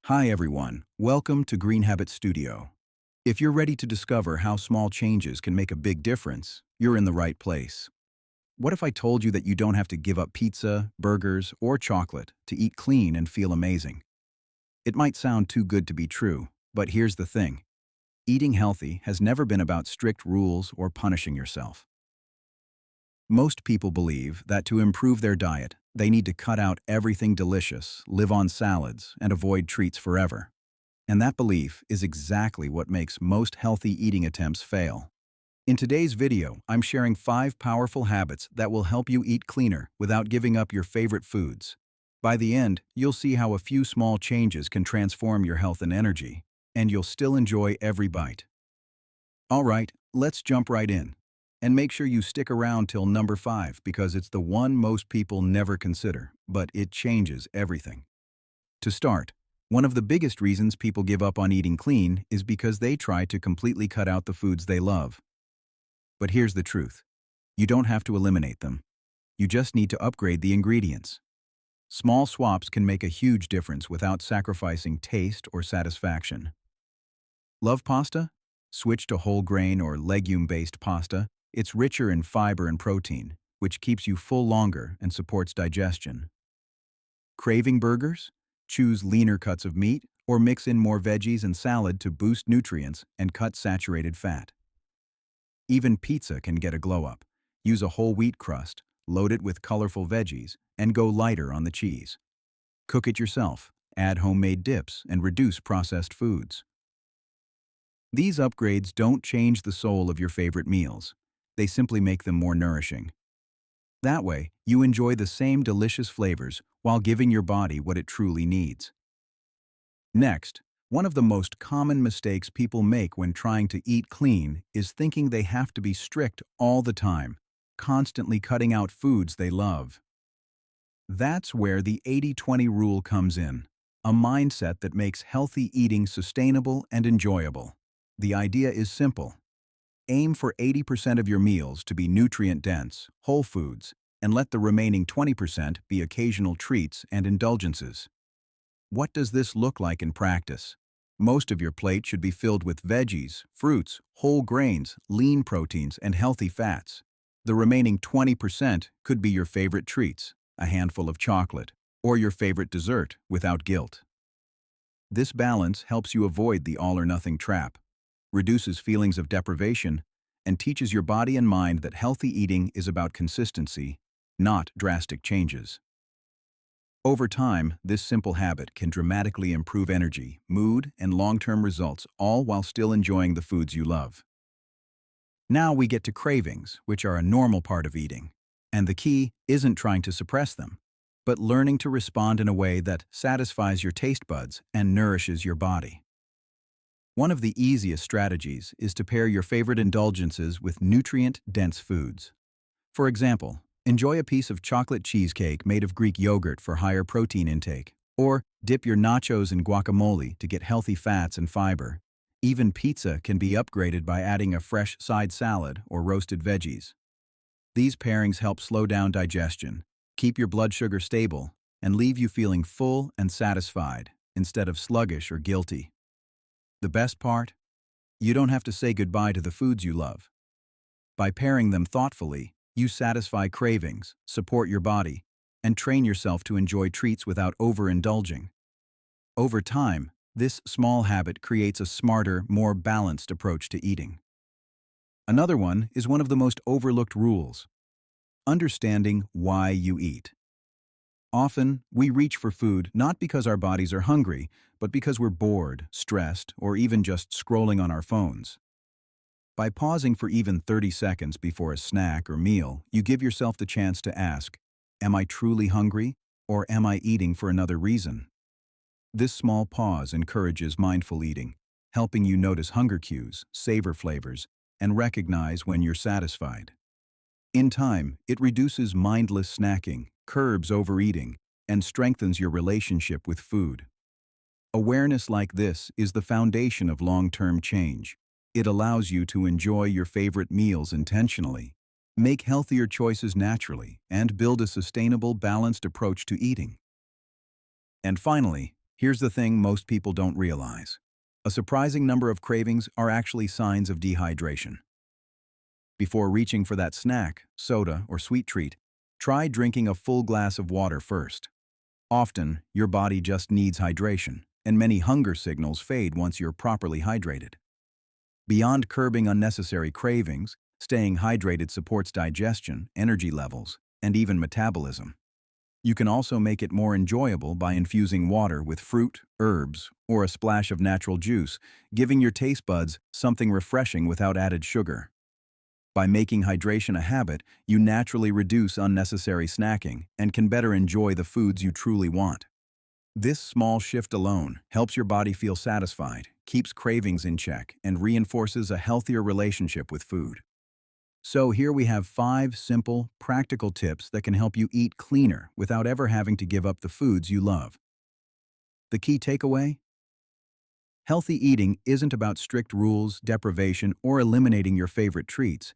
Hi everyone, welcome to Green Habit Studio. If you're ready to discover how small changes can make a big difference, you're in the right place. What if I told you that you don't have to give up pizza, burgers, or chocolate to eat clean and feel amazing? It might sound too good to be true, but here's the thing. Eating healthy has never been about strict rules or punishing yourself. Most people believe that to improve their diet, they need to cut out everything delicious, live on salads, and avoid treats forever. And that belief is exactly what makes most healthy eating attempts fail. In today's video, I'm sharing 5 powerful habits that will help you eat cleaner without giving up your favorite foods. By the end, you'll see how a few small changes can transform your health and energy, and you'll still enjoy every bite. All right, let's jump right in. And make sure you stick around till number 5 because it's the one most people never consider, but it changes everything. To start, one of the biggest reasons people give up on eating clean is because they try to completely cut out the foods they love. But here's the truth. You don't have to eliminate them. You just need to upgrade the ingredients. Small swaps can make a huge difference without sacrificing taste or satisfaction. Love pasta? Switch to whole grain or legume-based pasta. It's richer in fiber and protein, which keeps you full longer and supports digestion. Craving burgers? Choose leaner cuts of meat or mix in more veggies and salad to boost nutrients and cut saturated fat. Even pizza can get a glow-up. Use a whole wheat crust, load it with colorful veggies, and go lighter on the cheese. Cook it yourself, add homemade dips, and reduce processed foods. These upgrades don't change the soul of your favorite meals. They simply make them more nourishing. That way, you enjoy the same delicious flavors while giving your body what it truly needs. Next, one of the most common mistakes people make when trying to eat clean is thinking they have to be strict all the time, constantly cutting out foods they love. That's where the 80-20 rule comes in, a mindset that makes healthy eating sustainable and enjoyable. The idea is simple. Aim for 80% of your meals to be nutrient-dense, whole foods, and let the remaining 20% be occasional treats and indulgences. What does this look like in practice? Most of your plate should be filled with veggies, fruits, whole grains, lean proteins, and healthy fats. The remaining 20% could be your favorite treats, a handful of chocolate, or your favorite dessert without guilt. This balance helps you avoid the all-or-nothing trap, reduces feelings of deprivation, and teaches your body and mind that healthy eating is about consistency, not drastic changes. Over time, this simple habit can dramatically improve energy, mood, and long-term results, all while still enjoying the foods you love. Now we get to cravings, which are a normal part of eating. And the key isn't trying to suppress them, but learning to respond in a way that satisfies your taste buds and nourishes your body. One of the easiest strategies is to pair your favorite indulgences with nutrient-dense foods. For example, enjoy a piece of chocolate cheesecake made of Greek yogurt for higher protein intake, or dip your nachos in guacamole to get healthy fats and fiber. Even pizza can be upgraded by adding a fresh side salad or roasted veggies. These pairings help slow down digestion, keep your blood sugar stable, and leave you feeling full and satisfied instead of sluggish or guilty. The best part? You don't have to say goodbye to the foods you love. By pairing them thoughtfully, you satisfy cravings, support your body, and train yourself to enjoy treats without overindulging. Over time, this small habit creates a smarter, more balanced approach to eating. Another one is one of the most overlooked rules: understanding why you eat. Often, we reach for food not because our bodies are hungry, but because we're bored, stressed, or even just scrolling on our phones. By pausing for even 30 seconds before a snack or meal, you give yourself the chance to ask, am I truly hungry, or am I eating for another reason? This small pause encourages mindful eating, helping you notice hunger cues, savor flavors, and recognize when you're satisfied. In time, it reduces mindless snacking, curbs overeating, and strengthens your relationship with food. Awareness like this is the foundation of long-term change. It allows you to enjoy your favorite meals intentionally, make healthier choices naturally, and build a sustainable, balanced approach to eating. And finally, Here's the thing most people don't realize. A surprising number of cravings are actually signs of dehydration. Before reaching for that snack, soda, or sweet treat, try drinking a full glass of water first. Often, your body just needs hydration, and many hunger signals fade once you're properly hydrated. Beyond curbing unnecessary cravings, staying hydrated supports digestion, energy levels, and even metabolism. You can also make it more enjoyable by infusing water with fruit, herbs, or a splash of natural juice, giving your taste buds something refreshing without added sugar. By making hydration a habit, you naturally reduce unnecessary snacking and can better enjoy the foods you truly want. This small shift alone helps your body feel satisfied, keeps cravings in check, and reinforces a healthier relationship with food. So here we have 5 simple, practical tips that can help you eat cleaner without ever having to give up the foods you love. The key takeaway? Healthy eating isn't about strict rules, deprivation, or eliminating your favorite treats.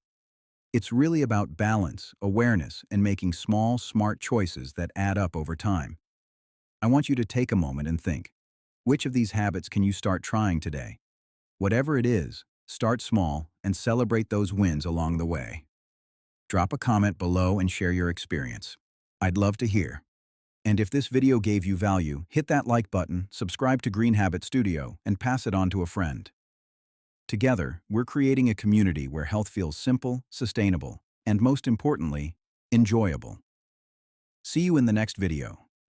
It's really about balance, awareness, and making small, smart choices that add up over time. I want you to take a moment and think, which of these habits can you start trying today? Whatever it is, start small and celebrate those wins along the way. Drop a comment below and share your experience. I'd love to hear. And if this video gave you value, hit that like button, subscribe to Green Habit Studio, and pass it on to a friend. Together, we're creating a community where health feels simple, sustainable, and most importantly, enjoyable. See you in the next video.